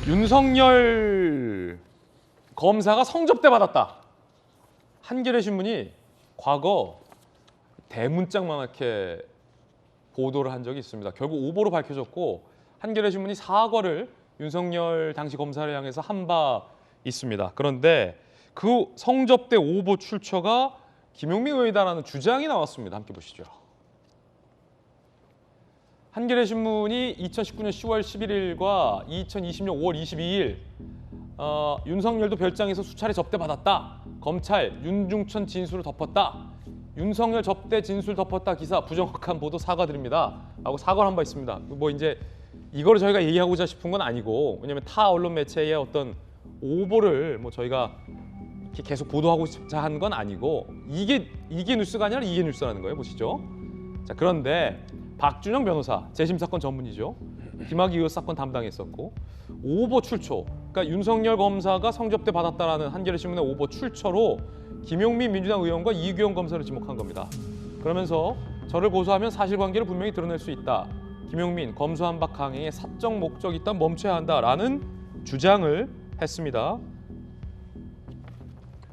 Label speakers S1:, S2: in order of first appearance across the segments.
S1: 윤석열 검사가 성접대 받았다. 한겨레 신문이 과거 대문짝만하게 보도를 한 적이 있습니다. 결국 오보로 밝혀졌고 한겨레 신문이 사과를 윤석열 당시 검사를 향해서 한 바 있습니다. 그런데 그 성접대 오보 출처가 김용민 의원이다라는 주장이 나왔습니다. 함께 보시죠. 한겨레 신문이 2019년 10월 11일과 2020년 5월 22일 윤석열도 별장에서 수차례 접대받았다. 검찰 윤중천 진술을 덮었다. 윤석열 접대 진술 덮었다 기사 부정확한 보도 사과드립니다. 라고 사과를 한 바 있습니다. 뭐 이제 이거를 저희가 얘기하고자 싶은 건 아니고 왜냐하면 타 언론 매체의 어떤 오보를 뭐 저희가 이렇게 계속 보도하고자 한 건 아니고 이게 뉴스가 아니라 이게 뉴스라는 거예요. 보시죠. 자, 그런데 박준영 변호사 재심 사건 전문이죠. 김학의 의혹 사건 담당했었고 오보 출처, 그러니까 윤석열 검사가 성접대 받았다라는 한겨레 신문의 오보 출처로 김용민 민주당 의원과 이규영 검사를 지목한 겁니다. 그러면서 저를 고소하면 사실관계를 분명히 드러낼 수 있다. 김용민 검수한박 강행에 사적 목적이 있다면 멈춰야 한다라는 주장을 했습니다.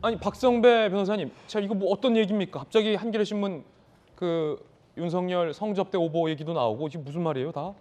S1: 아니 박성배 변호사님, 자 이거 뭐 어떤 얘기입니까? 갑자기 한겨레 신문 그 윤석열 성접대 오보 얘기도 나오고 이게 무슨 말이에요, 다?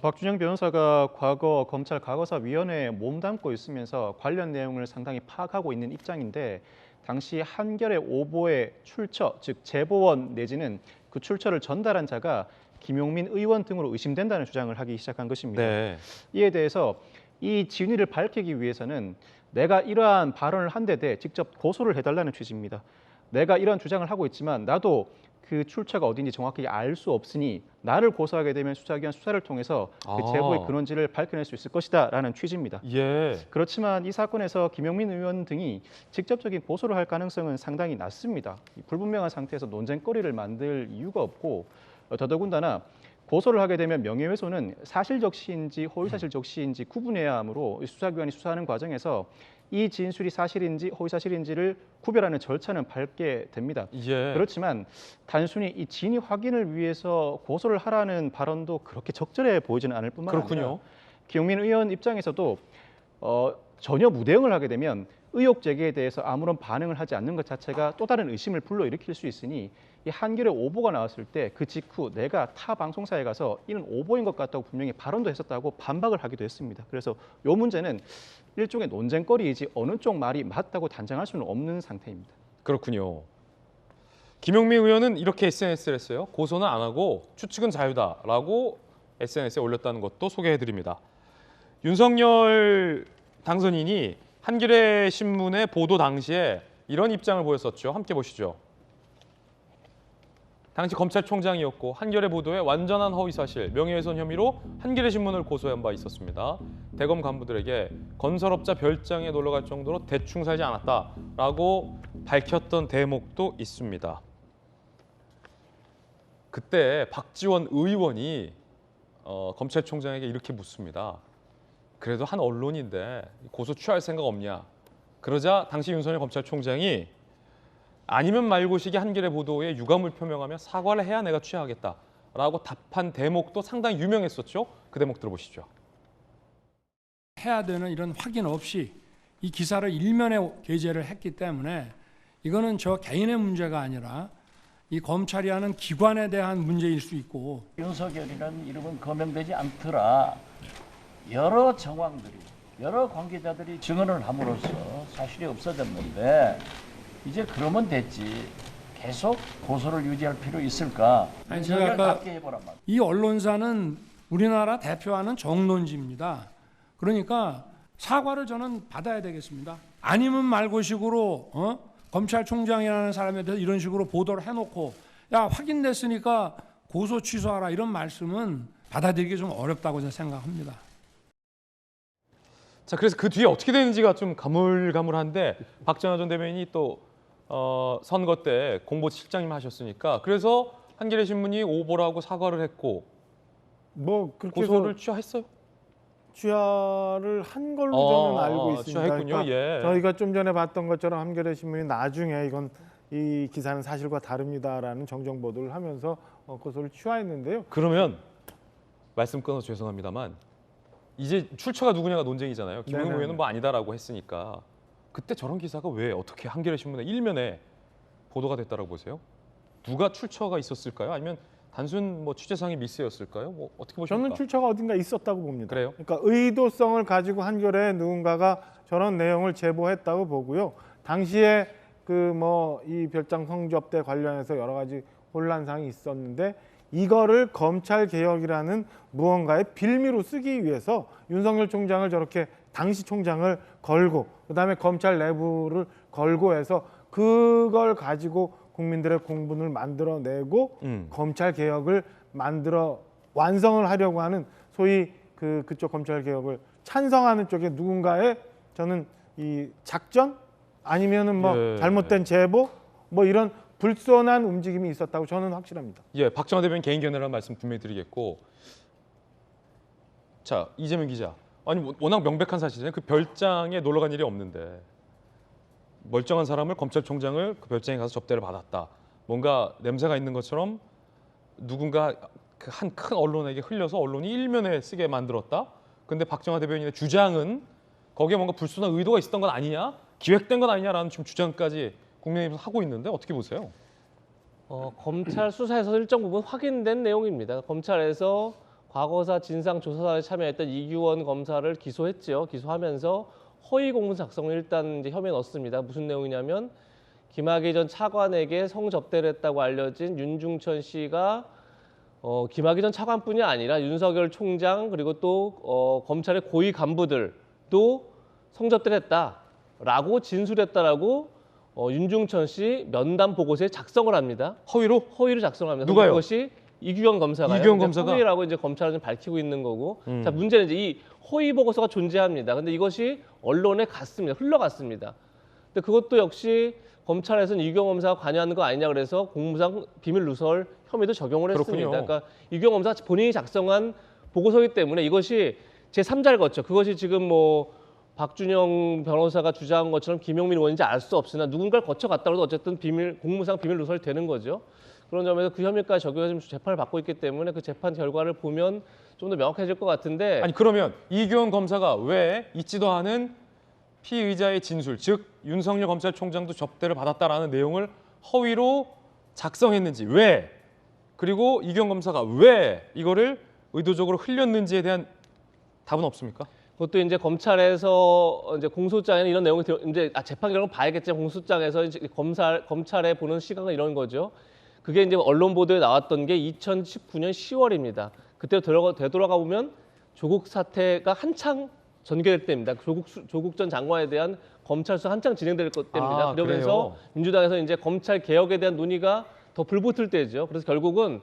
S2: 박준영 변호사가 과거 검찰 과거사위원회에 몸담고 있으면서 관련 내용을 상당히 파악하고 있는 입장인데 당시 한겨레 오보의 출처, 즉 제보원 내지는 그 출처를 전달한 자가 김용민 의원 등으로 의심된다는 주장을 하기 시작한 것입니다.
S1: 네.
S2: 이에 대해서 이 진위를 밝히기 위해서는 내가 이러한 발언을 한 데 대해 직접 고소를 해달라는 취지입니다. 내가 이러한 주장을 하고 있지만 나도 그 출처가 어딘지 정확하게 알 수 없으니 나를 고소하게 되면 수사기관 수사를 통해서 그 제보의 근원지를 밝혀낼 수 있을 것이다라는 취지입니다.
S1: 예.
S2: 그렇지만 이 사건에서 김용민 의원 등이 직접적인 고소를 할 가능성은 상당히 낮습니다. 불분명한 상태에서 논쟁거리를 만들 이유가 없고 더더군다나 고소를 하게 되면 명예훼손은 사실적 시인지 허위사실적 시인지 구분해야 하므로 수사기관이 수사하는 과정에서 이 진술이 사실인지 허위사실인지를 구별하는 절차는 밟게 됩니다.
S1: 예.
S2: 그렇지만 단순히 이 진위 확인을 위해서 고소를 하라는 발언도 그렇게 적절해 보이지는 않을 뿐만
S1: 그렇군요.
S2: 아니라 김용민 의원 입장에서도 전혀 무대응을 하게 되면 의혹 제기에 대해서 아무런 반응을 하지 않는 것 자체가 또 다른 의심을 불러일으킬 수 있으니 이 한겨레 오보가 나왔을 때 그 직후 내가 타 방송사에 가서 이는 오보인 것 같다고 분명히 발언도 했었다고 반박을 하기도 했습니다. 그래서 이 문제는 일종의 논쟁거리이지 어느 쪽 말이 맞다고 단정할 수는 없는 상태입니다.
S1: 그렇군요. 김용민 의원은 이렇게 SNS를 했어요. 고소는 안 하고 추측은 자유다라고 SNS에 올렸다는 것도 소개해드립니다. 윤석열 당선인이 한겨레 신문의 보도 당시에 이런 입장을 보였었죠. 함께 보시죠. 당시 검찰총장이었고 한겨레 보도에 완전한 허위사실, 명예훼손 혐의로 한겨레 신문을 고소한 바 있었습니다. 대검 간부들에게 건설업자 별장에 놀러갈 정도로 대충 살지 않았다라고 밝혔던 대목도 있습니다. 그때 박지원 의원이 검찰총장에게 이렇게 묻습니다. 그래도 한 언론인데 고소 취할 생각 없냐? 그러자 당시 윤석열 검찰총장이 아니면 말고식의 한겨레 보도에 유감을 표명하며 사과를 해야 내가 취하겠다라고 답한 대목도 상당히 유명했었죠. 그 대목 들어보시죠.
S3: 해야 되는 이런 확인 없이 이 기사를 일면에 게재를 했기 때문에 이거는 저 개인의 문제가 아니라 이 검찰이 하는 기관에 대한 문제일 수 있고
S4: 윤석열이라는 이름은 거명되지 않더라. 여러 정황들이, 여러 관계자들이 증언을 함으로써 사실이 없어졌는데 이제 그러면 됐지. 계속 고소를 유지할 필요 있을까?
S3: 아니, 제가 아까
S4: 해보란 말이야.
S3: 이 언론사는 우리나라 대표하는 정론지입니다. 그러니까 사과를 저는 받아야 되겠습니다. 아니면 말고식으로 검찰총장이라는 사람에 대해서 이런 식으로 보도를 해놓고 야 확인됐으니까 고소 취소하라 이런 말씀은 받아들이기 좀 어렵다고 저는 생각합니다.
S1: 자, 그래서 그 뒤에 어떻게 되는지가 좀 가물가물한데 박정하 전 대변인이 또 선거 때 공보실장님 하셨으니까 그래서 한겨레 신문이 오보라고 사과를 했고
S5: 뭐 그렇게
S1: 고소를 취하했어요?
S5: 취하를 한 걸로 저는 알고 있습니다.
S1: 취하했군요.
S5: 그러니까
S1: 예.
S5: 저희가 좀 전에 봤던 것처럼 한겨레 신문이 나중에 이건 이 기사는 사실과 다릅니다라는 정정 보도를 하면서 고소를 취하했는데요.
S1: 그러면 말씀 끊어서 죄송합니다만 이제 출처가 누구냐가 논쟁이잖아요. 김용민
S5: 네네네.
S1: 의원은 뭐 아니다라고 했으니까 그때 저런 기사가 왜 어떻게 한겨레 신문에 일면에 보도가 됐다라고 보세요? 누가 출처가 있었을까요? 아니면 단순 뭐 취재상의 미스였을까요? 뭐 어떻게 보십니까?
S5: 저는 출처가 어딘가 있었다고 봅니다.
S1: 그래요?
S5: 그러니까 의도성을 가지고 한겨레에 누군가가 저런 내용을 제보했다고 보고요. 당시에 그 뭐 이 별장 성접대 관련해서 여러 가지 혼란상이 있었는데 이거를 검찰 개혁이라는 무언가의 빌미로 쓰기 위해서 윤석열 총장을 저렇게 당시 총장을 걸고 그다음에 검찰 내부를 걸고 해서 그걸 가지고 국민들의 공분을 만들어내고 검찰 개혁을 만들어 완성을 하려고 하는 소위 그쪽 검찰 개혁을 찬성하는 쪽에 누군가의 저는 이 작전 아니면은 뭐
S1: 예.
S5: 잘못된 제보 뭐 이런 불손한 움직임이 있었다고 저는 확실합니다.
S1: 예, 박정화 대변인 개인 견해라는 말씀 분명히 드리겠고, 자 이재명 기자, 아니 워낙 명백한 사실이잖아요. 그 별장에 놀러 간 일이 없는데 멀쩡한 사람을 검찰총장을 그 별장에 가서 접대를 받았다. 뭔가 냄새가 있는 것처럼 누군가 그 한 큰 언론에게 흘려서 언론이 일면에 쓰게 만들었다. 근데 박정화 대변인의 주장은 거기에 뭔가 불순한 의도가 있었던 건 아니냐, 기획된 건 아니냐라는 지금 주장까지 국민의힘에서 하고 있는데 어떻게 보세요?
S6: 검찰 수사에서 일정 부분 확인된 내용입니다. 검찰에서 과거사 진상조사단에 참여했던 이규원 검사를 기소했죠. 기소하면서 허위 공문 작성을 일단 이제 혐의에 넣었습니다. 무슨 내용이냐면 김학의 전 차관에게 성접대를 했다고 알려진 윤중천 씨가 김학의 전 차관뿐이 아니라 윤석열 총장 그리고 또 검찰의 고위 간부들도 성접대를 했다라고 진술했다라고 윤중천 씨 면담 보고서에 작성을 합니다. 허위로 작성을 합니다.
S1: 누가요?
S6: 그것이 이규영 검사가요.
S1: 이규영
S6: 이제
S1: 검사가?
S6: 허위라고 이제 검찰은 밝히고 있는 거고. 자, 문제는 이제 이 허위 보고서가 존재합니다. 근데 이것이 언론에 갔습니다. 흘러갔습니다. 근데 그것도 역시 검찰에서는 이규영 검사가 관여하는 거 아니냐 그래서 공무상 비밀 누설 혐의도 적용을 했습니다.
S1: 그렇군요.
S6: 그러니까 이규영 검사 본인이 작성한 보고서이기 때문에 이것이 제3자를 거쳐 그것이 지금 뭐 박준영 변호사가 주장한 것처럼 김용민 의원인지 알 수 없으나 누군가를 거쳐갔다고 해도 어쨌든 공무상 비밀 누설이 되는 거죠. 그런 점에서 그 혐의까지 적용해서 지금 재판을 받고 있기 때문에 그 재판 결과를 보면 좀 더 명확해질 것 같은데
S1: 아니 그러면 이규원 검사가 왜 있지도 않은 피의자의 진술, 즉 윤석열 검찰총장도 접대를 받았다라는 내용을 허위로 작성했는지 왜, 그리고 이규원 검사가 왜 이거를 의도적으로 흘렸는지에 대한 답은 없습니까?
S6: 그것도 이제 검찰에서 이제 공소장에는 이런 내용이 이제 재판 결과를 봐야겠지만 공소장에서 이제 검찰에 보는 시각은 이런 거죠. 그게 이제 언론 보도에 나왔던 게 2019년 10월입니다. 그때 되돌아가 보면 조국 사태가 한창 전개될 때입니다. 조국 전 장관에 대한 검찰 수사 한창 진행될 때입니다.
S1: 아,
S6: 그러면서
S1: 그래요?
S6: 민주당에서 이제 검찰 개혁에 대한 논의가 더 불붙을 때죠. 그래서 결국은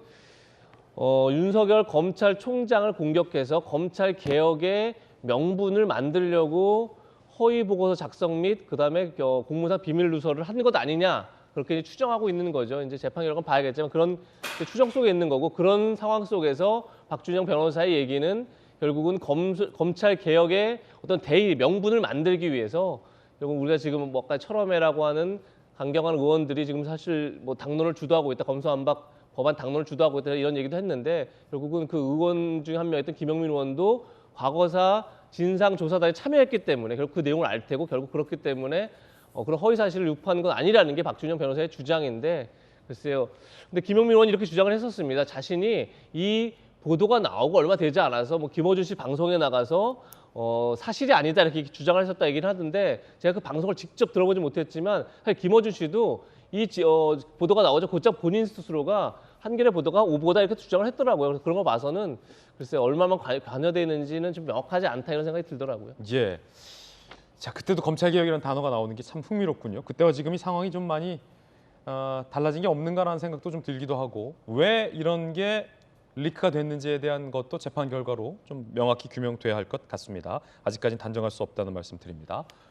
S6: 윤석열 검찰총장을 공격해서 검찰 개혁의 명분을 만들려고 허위 보고서 작성 및 그다음에 공무상 비밀 누설을 한 것 아니냐 그렇게 이제 추정하고 있는 거죠. 이제 재판 결과는 봐야겠지만 그런 추정 속에 있는 거고 그런 상황 속에서 박준영 변호사의 얘기는 결국은 검찰 개혁의 어떤 대의 명분을 만들기 위해서 결국 우리가 지금 뭐 아까 철험회라고 하는 강경한 의원들이 지금 사실 뭐 당론을 주도하고 있다, 검수완박 법안 당론을 주도하고 있다 이런 얘기도 했는데 결국은 그 의원 중에 한 명이었던 김용민 의원도 과거사 진상조사단에 참여했기 때문에 결국 그 내용을 알 테고 결국 그렇기 때문에 그런 허위 사실을 유포하는 건 아니라는 게 박준영 변호사의 주장인데 글쎄요. 근데 김용민 의원이 이렇게 주장을 했었습니다. 자신이 이 보도가 나오고 얼마 되지 않아서 뭐 김어준 씨 방송에 나가서 사실이 아니다 이렇게 주장을 했었다 얘기를 하던데 제가 그 방송을 직접 들어보지 못했지만 사실 김어준 씨도 이 보도가 나오자 곧장 본인 스스로가 한겨레 보도가 오보다 이렇게 주장을 했더라고요. 그래서 그런 거 봐서는 글쎄 얼마만 관여되어 있는지는 좀 명확하지 않다 이런 생각이 들더라고요.
S1: 예. 자 그때도 검찰 개혁이라는 단어가 나오는 게 참 흥미롭군요. 그때와 지금이 상황이 좀 많이 달라진 게 없는가라는 생각도 좀 들기도 하고 왜 이런 게 리크가 됐는지에 대한 것도 재판 결과로 좀 명확히 규명돼야 할 것 같습니다. 아직까지는 단정할 수 없다는 말씀 드립니다.